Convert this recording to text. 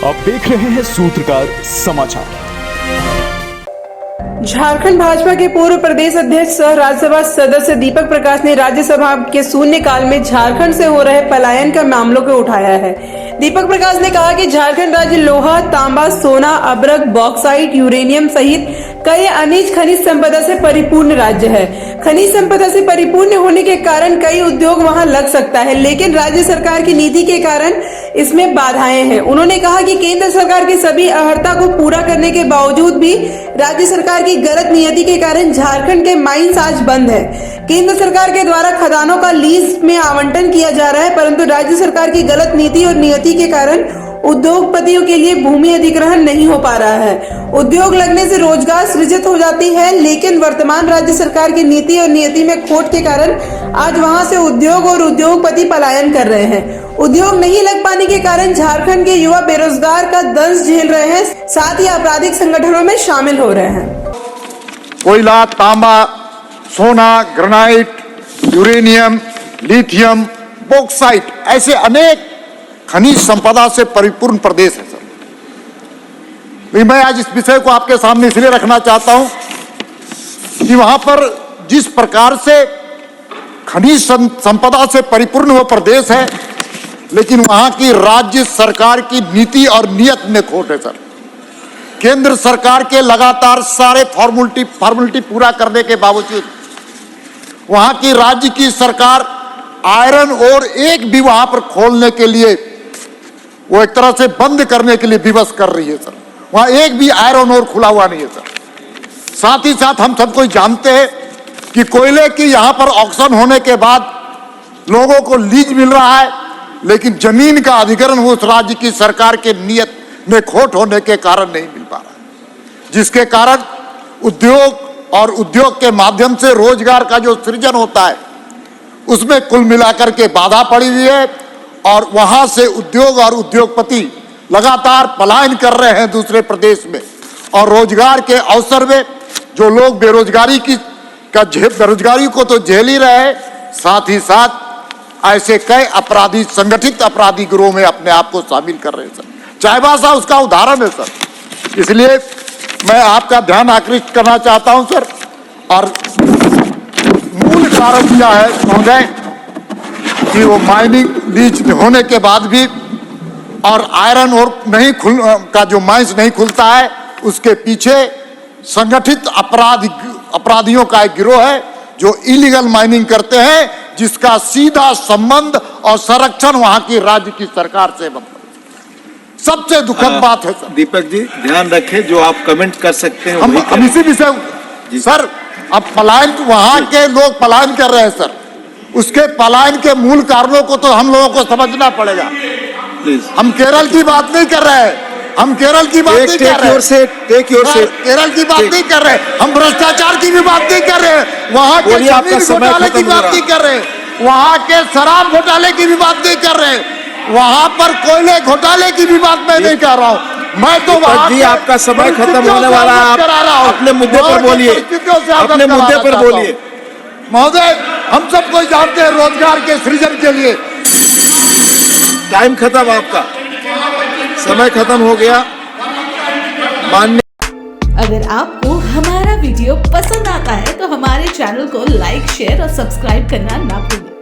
आप देख रहे हैं सूत्रकार समाचार। झारखंड भाजपा के पूर्व प्रदेश अध्यक्ष सह राज्यसभा सदस्य दीपक प्रकाश ने राज्यसभा के शून्यकाल में झारखंड से हो रहे पलायन का मामलों को उठाया है। दीपक प्रकाश ने कहा कि झारखंड राज्य लोहा, तांबा, सोना, अब्रक, बॉक्साइट, यूरेनियम सहित कई अनिज खनिज संपदा से परिपूर्ण राज्य है। खनिज संपदा से परिपूर्ण होने के कारण कई उद्योग वहां लग सकता है, लेकिन राज्य सरकार की नीति के कारण इसमें बाधाएं हैं। उन्होंने कहा कि केंद्र सरकार की सभी अहर्ता को पूरा करने के बावजूद भी राज्य सरकार की गलत नीति के कारण झारखंड के माइंस आज बंद है। केंद्र सरकार के द्वारा खदानों का लीज में आवंटन किया जा रहा है, परंतु राज्य सरकार की गलत नीति और नियति के कारण उद्योगपतियों के लिए भूमि अधिग्रहण नहीं हो पा रहा है। उद्योग लगने से रोजगार सृजित हो जाती है, लेकिन वर्तमान राज्य सरकार की नीति और नियति में खोट के कारण आज वहां से उद्योग और उद्योगपति पलायन कर रहे हैं। उद्योग नहीं लग पाने के कारण झारखंड के युवा बेरोजगार का दंश झेल रहे हैं, साथ ही आपराधिक संगठनों में शामिल हो रहे हैं। कोयला, तांबा, सोना, ग्रेनाइट, यूरेनियम, लिथियम, बॉक्साइट ऐसे अनेक खनिज संपदा से परिपूर्ण प्रदेश है सर। मैं आज इस विषय को आपके सामने इसलिए रखना चाहता हूं कि वहां पर जिस प्रकार से खनिज संपदा से परिपूर्ण वो प्रदेश है, लेकिन वहां की राज्य सरकार की नीति और नियत में खोट है सर। केंद्र सरकार के लगातार सारे फॉर्मेलिटी पूरा करने के बावजूद वहां की राज्य की सरकार आयरन और एक भी वहां पर खोलने के लिए, वो एक तरह से बंद करने के लिए विवश कर रही है सर। वहां एक भी आयरन और खुला हुआ नहीं है सर। साथ ही साथ हम सबको जानते हैं कि कोयले की यहां पर ऑक्शन होने के बाद लोगों को लीज मिल रहा है, लेकिन जमीन का अधिग्रहण उस राज्य की सरकार के नियत में खोट होने के कारण नहीं मिल पा रहा है, जिसके कारण उद्योग और उद्योग के माध्यम से रोजगार का जो सृजन होता है उसमें कुल मिलाकर के बाधा पड़ी हुई है और वहां से उद्योग और उद्योगपति लगातार पलायन कर रहे हैं दूसरे प्रदेश में। और रोजगार के अवसर में जो लोग बेरोजगारी बेरोजगारी को तो झेल ही रहे हैं, साथ ही साथ ऐसे कई अपराधी, संगठित अपराधी गिरोह में अपने आप को शामिल कर रहे हैं सर। चाईबासा उसका उदाहरण है सर। इसलिए मैं आपका ध्यान आकृष्ट करना चाहता हूं सर। और मूल कारण यह है महोदय कि वो माइनिंग लीज होने के बाद भी और आयरन और का जो माइंस नहीं खुलता है, उसके पीछे संगठित अपराधियों का एक गिरोह है जो इलीगल माइनिंग करते हैं, जिसका सीधा संबंध और संरक्षण वहां की राज्य की सरकार से बनता है। सबसे दुखद बात है सर। दीपक जी ध्यान रखें, जो आप कमेंट कर सकते हैं हम इसी विषय सर। अब पलायन, वहां के लोग पलायन कर रहे हैं सर। उसके पलायन के मूल कारणों को तो हम लोगों को समझना पड़ेगा। हम केरल की बात नहीं कर रहे हैं, हम केरल की बात नहीं कर रहे हैं, केरल की बात नहीं कर रहे, हम भ्रष्टाचार की भी बात नहीं कर रहे हैं, वहां के जमीन घोटाले की बात नहीं कर रहे, वहां के शराब घोटाले की भी बात नहीं कर रहे, वहां पर कोयले घोटाले की भी बात मैं नहीं कर रहा हूं। मैं तो जी आपका समय खत्म होने वाला है, आप अपने मुद्दे पर बोलिए, अपने मुद्दे पर बोलिए महोदय। हम सब कोई जानते हैं रोजगार के सृजन के लिए। टाइम खत्म, आपका समय खत्म हो गया। मान्य। अगर आपको हमारा वीडियो पसंद आता है तो हमारे चैनल को लाइक, शेयर और सब्सक्राइब करना ना भूलें।